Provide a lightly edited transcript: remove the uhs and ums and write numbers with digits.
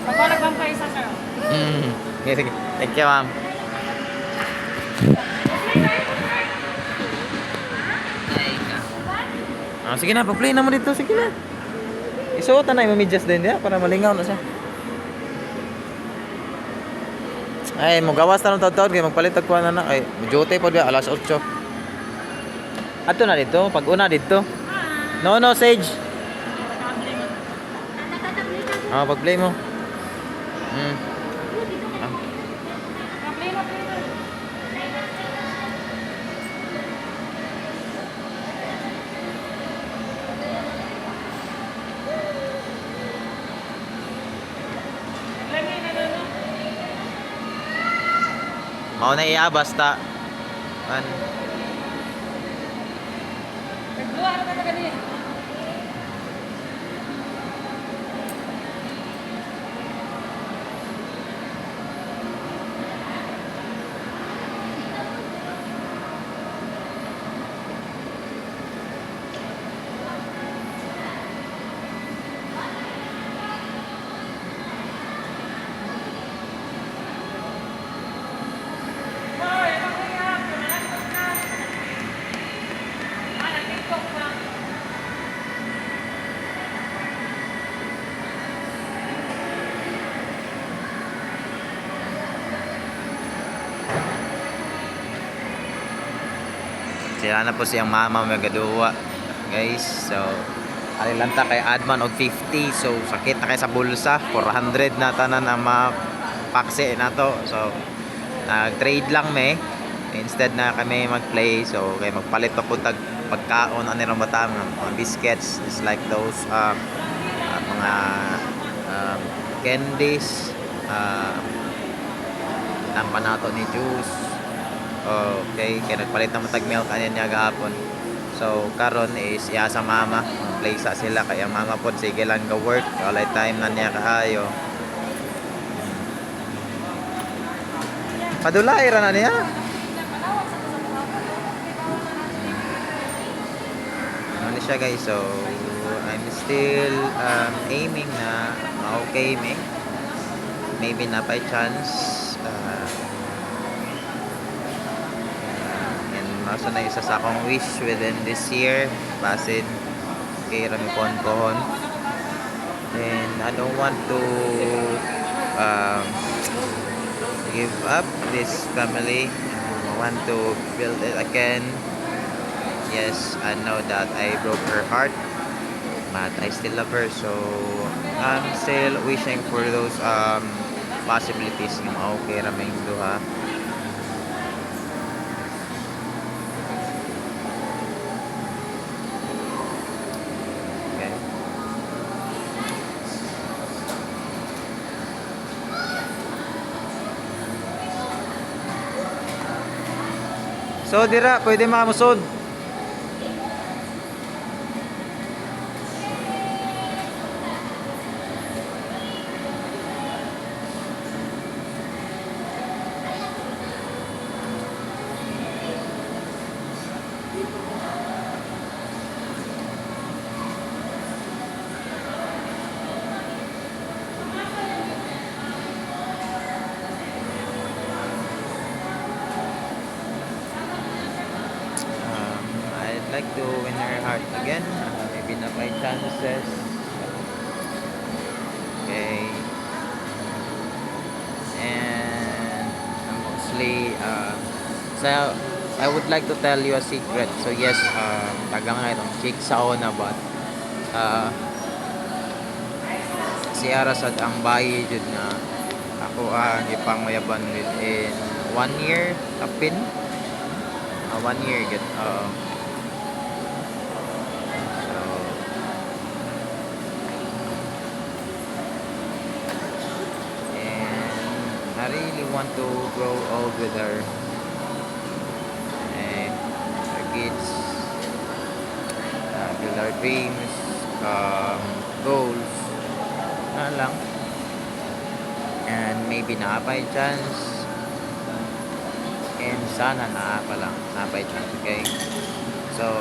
Magwalag lang kayo sa sir. Sige, sige. Thank you, ma'am. Sige na, pa-play na mo dito. Sige na. Isuotan na, imamidjas din niya para malingaw na siya. Ay, magawas na ng taon-taon. Kaya magpalit agkuhan na na. Ay, duty po diya, alas 8. Ato na dito, pag-una dito. No, Sage. Pag-play mo. Mao na iya basta Nagduwa na ka ganyan. sila na po siyang mama magaduwa, guys. So alilanta kay Adman og 50. So sakit na kay sa bulsa. 400 na tanan ang mapaksi na to. So nag-trade lang instead na kami mag-play. So kay magpalit pa po tag pagkaon ani ra mata mga biscuits, just like those mga candies, tampa nato ni juice. Okay, kaya nagpalit ng matag milk kanyan niya gahapon. So karon is iya sa mama, play sa sila kaya mama pod sige lang go work, walay time na niya kaayo. Padulay ra na niya. Ano siya guys, so I'm still aiming na okay maybe na by chance. Nasa na isa sa akong wish within this year basin kay rami pohon and I don't want to give up this family. I want to build it again. Yes, I know that I broke her heart, but I still love her, so I'm still wishing for those possibilities yung okay raming duha. So dira pwede makamusod. I'd like to win her heart again, maybe na by chances. Okay, and mostly so I would like to tell you a secret. So yes, tagang nga itong chick sa una, but si Arasad ang bayi jud na ako ipang mayaban within 1 year tapin 1 year get I really want to grow old with her and our kids, build our dreams, goals, lang, and maybe na-apply chance, and sana na-apply chance, okay? So